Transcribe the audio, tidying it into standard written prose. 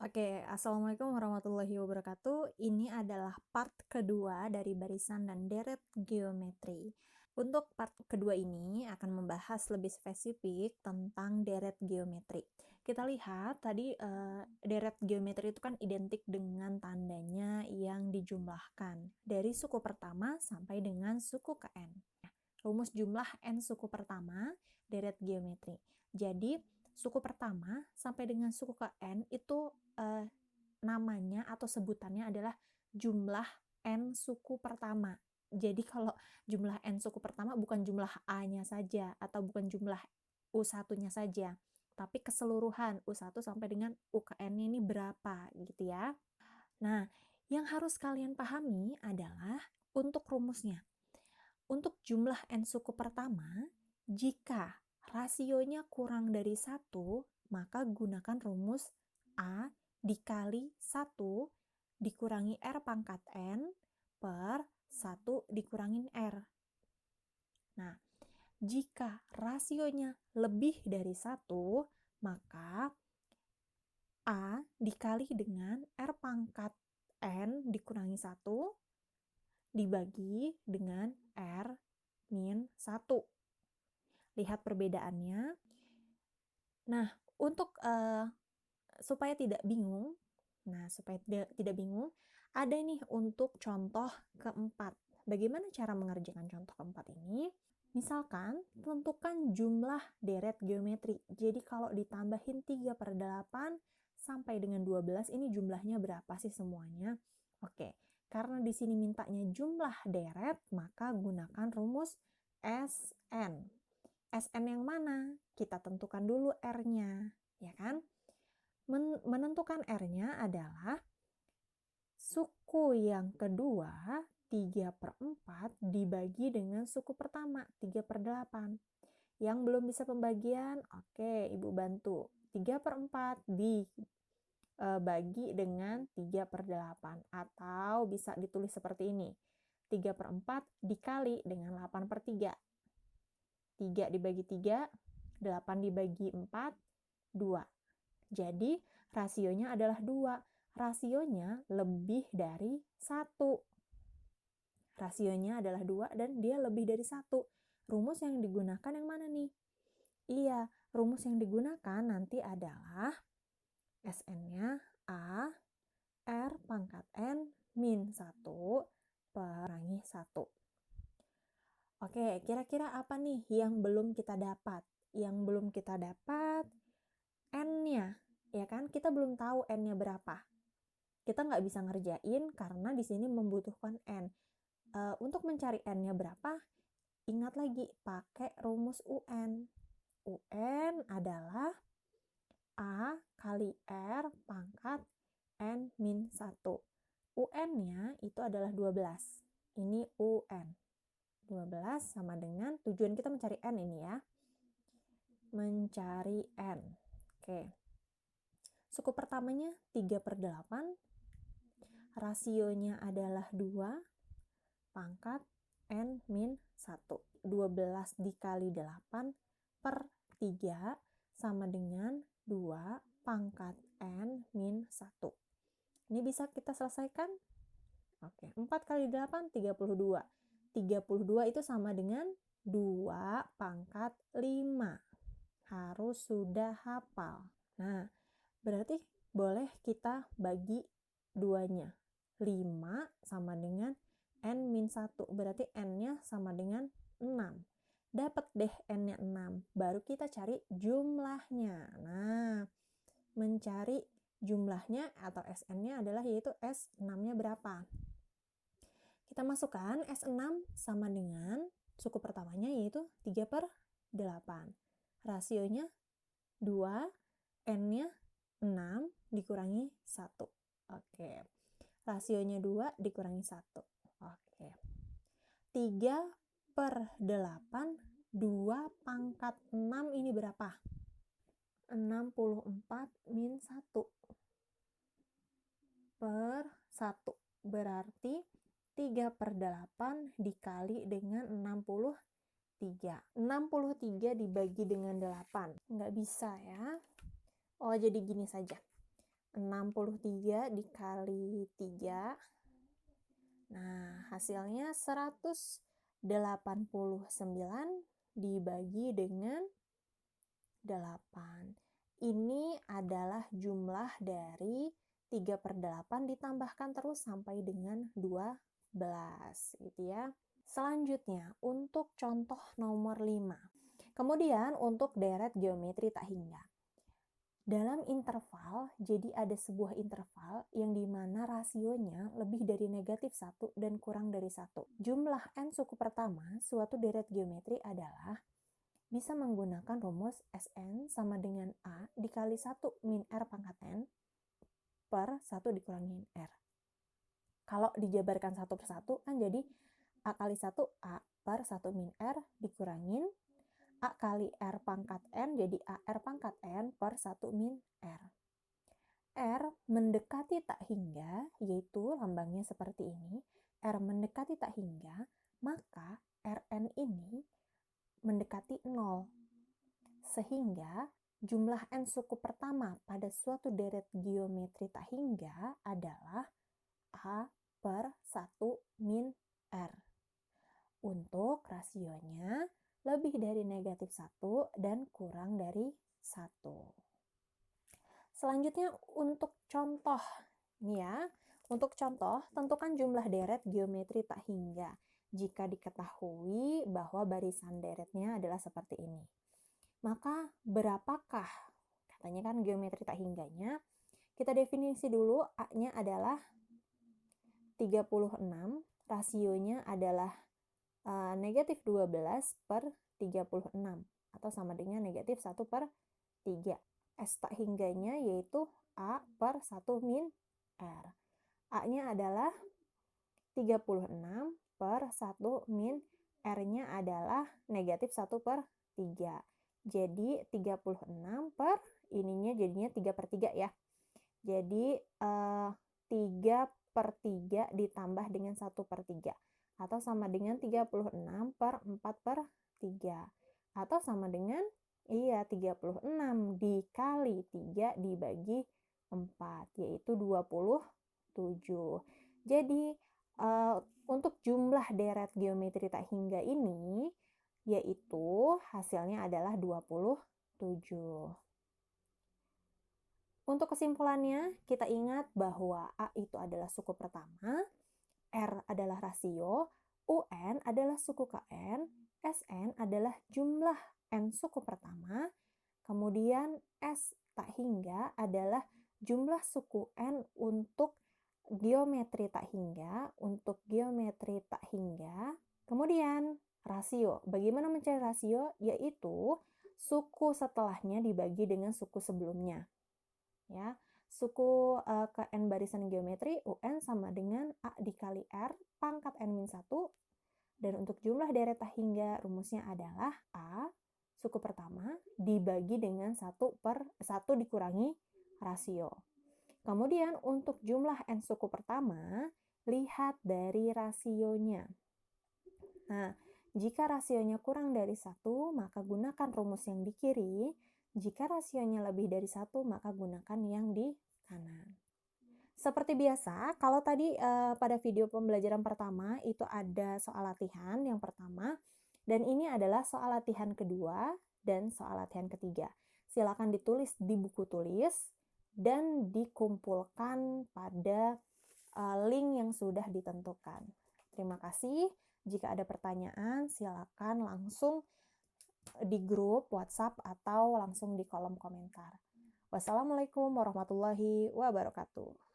Oke, Assalamualaikum warahmatullahi wabarakatuh. Ini adalah part kedua dari barisan dan deret geometri. Untuk part kedua ini akan membahas lebih spesifik tentang deret geometri. Kita lihat tadi deret geometri itu kan identik dengan tandanya yang dijumlahkan dari suku pertama sampai dengan suku ke n. Rumus jumlah n suku pertama, deret geometri. Jadi, suku pertama sampai dengan suku ke n itu namanya atau sebutannya adalah jumlah n suku pertama. Jadi kalau jumlah n suku pertama bukan jumlah A-nya saja atau bukan jumlah U1-nya saja, tapi keseluruhan U1 sampai dengan U ke n ini berapa gitu ya. Nah, yang harus kalian pahami adalah untuk rumusnya. Untuk jumlah n suku pertama, jika rasionya kurang dari 1, maka gunakan rumus A dikali 1 dikurangi R pangkat N per 1 dikurangin R. Nah, jika rasionya lebih dari 1, maka A dikali dengan R pangkat N dikurangi 1 dibagi dengan R min 1. Lihat perbedaannya. Nah, untuk supaya tidak bingung, ada nih untuk contoh keempat. Bagaimana cara mengerjakan contoh keempat ini? Misalkan, tentukan jumlah deret geometri. Jadi kalau ditambahin 3/8 sampai dengan 12, ini jumlahnya berapa sih semuanya? Oke, karena di sini mintanya jumlah deret, maka gunakan rumus SN. SN yang mana? Kita tentukan dulu R-nya, ya kan? Menentukan R-nya adalah suku yang kedua 3/4 dibagi dengan suku pertama 3/8. Yang belum bisa pembagian, oke, Ibu bantu. 3/4 dibagi dengan 3/8. Atau bisa ditulis seperti ini. 3/4 dikali dengan 8/3. 3 dibagi 3, 8 dibagi 4, 2. Jadi, rasionya adalah 2. Rasionya lebih dari 1. Rasionya adalah 2 dan dia lebih dari 1. Rumus yang digunakan yang mana nih? Iya, rumus yang digunakan nanti adalah SN-nya A R pangkat N min 1 perangi 1. Oke, kira-kira apa nih yang belum kita dapat? Yang belum kita dapat N-nya, ya kan? Kita belum tahu N-nya berapa. Kita nggak bisa ngerjain karena di sini membutuhkan N. Untuk mencari N-nya berapa, ingat lagi pakai rumus UN. UN adalah A kali R pangkat N min 1. UN-nya itu adalah 12. Ini UN. 12 sama dengan, tujuan kita mencari N ini ya. Mencari N. Oke. Suku pertamanya 3/8. Rasionya adalah 2 pangkat N min 1. 12 dikali 8 per 3 sama dengan 2 pangkat N min 1. Ini bisa kita selesaikan? Oke, 4 kali 8, 32. 32 itu sama dengan 2 pangkat 5. Harus sudah hafal. Nah, berarti boleh kita bagi duanya. 5 sama dengan N min 1. Berarti N-nya sama dengan 6. Dapat deh N-nya 6. Baru kita cari jumlahnya. Nah, mencari jumlahnya atau SN-nya adalah yaitu S6-nya berapa. Kita masukkan S6 sama dengan suku pertamanya yaitu 3/8. Rasionya 2, N-nya 6 dikurangi 1. Oke. Rasionya 2 dikurangi 1. Oke. 3/8, 2 pangkat 6 ini berapa? 64 min 1 per 1. Berarti 3/8 dikali dengan 63. 63 dibagi dengan 8. Nggak bisa ya. Oh, jadi gini saja. 63 dikali 3. Nah, hasilnya 189 dibagi dengan 8. Ini adalah jumlah dari 3/8 ditambahkan terus sampai dengan 12 gitu ya. Selanjutnya untuk contoh nomor 5. Kemudian untuk deret geometri tak hingga. Dalam interval, jadi ada sebuah interval yang dimana rasionya lebih dari -1 dan kurang dari 1. Jumlah n suku pertama suatu deret geometri adalah bisa menggunakan rumus Sn sama dengan A dikali 1 min R pangkat N per 1 dikurangi R. Kalau dijabarkan satu per satu kan jadi A kali 1 A per 1 min R dikurangin A kali R pangkat N jadi AR pangkat N per 1 min R. R mendekati tak hingga, yaitu lambangnya seperti ini. R mendekati tak hingga, maka Rn ini mendekati 0. Sehingga jumlah n suku pertama pada suatu deret geometri tak hingga adalah A per 1 min R. Untuk rasionya lebih dari -1 dan kurang dari 1. Selanjutnya untuk contoh. Nih ya, untuk contoh, tentukan jumlah deret geometri tak hingga jika diketahui bahwa barisan deretnya adalah seperti ini. Maka berapakah, katanya kan geometri tak hingganya, kita definisi dulu, A-nya adalah 36, rasionya adalah -12 per 36 atau sama dengan -1 per 3. S tak hingganya yaitu A per 1 min R. A-nya adalah 36 per 1 min R-nya adalah -1 per 3. Jadi 36 per ininya jadinya 3 per 3 ya. Jadi 3 per 3 ditambah dengan 1 per 3. Atau sama dengan 36 per 4 per 3. Atau sama dengan 36 dikali 3 dibagi 4, yaitu 27. Jadi untuk jumlah deret geometri tak hingga ini, yaitu hasilnya adalah 27. Untuk kesimpulannya, kita ingat bahwa A itu adalah suku pertama, R adalah rasio, UN adalah suku KN, SN adalah jumlah N suku pertama, kemudian S tak hingga adalah jumlah suku N untuk geometri tak hingga, kemudian rasio. Bagaimana mencari rasio? Yaitu suku setelahnya dibagi dengan suku sebelumnya. Ya. Suku ke N barisan geometri, UN sama dengan A dikali R pangkat N-1. Dan untuk jumlah deret tak hingga, rumusnya adalah A, suku pertama, dibagi dengan 1 dikurangi rasio. Kemudian untuk jumlah N suku pertama, lihat dari rasionya. Nah, jika rasionya kurang dari 1, maka gunakan rumus yang di kiri. Jika rasionya lebih dari 1, maka gunakan yang di kanan. Seperti biasa, kalau tadi pada video pembelajaran pertama itu ada soal latihan yang pertama, dan ini adalah soal latihan kedua dan soal latihan ketiga. Silakan ditulis di buku tulis dan dikumpulkan pada link yang sudah ditentukan. Terima kasih. Jika ada pertanyaan, silakan langsung di grup WhatsApp atau langsung di kolom komentar. Wassalamualaikum warahmatullahi wabarakatuh.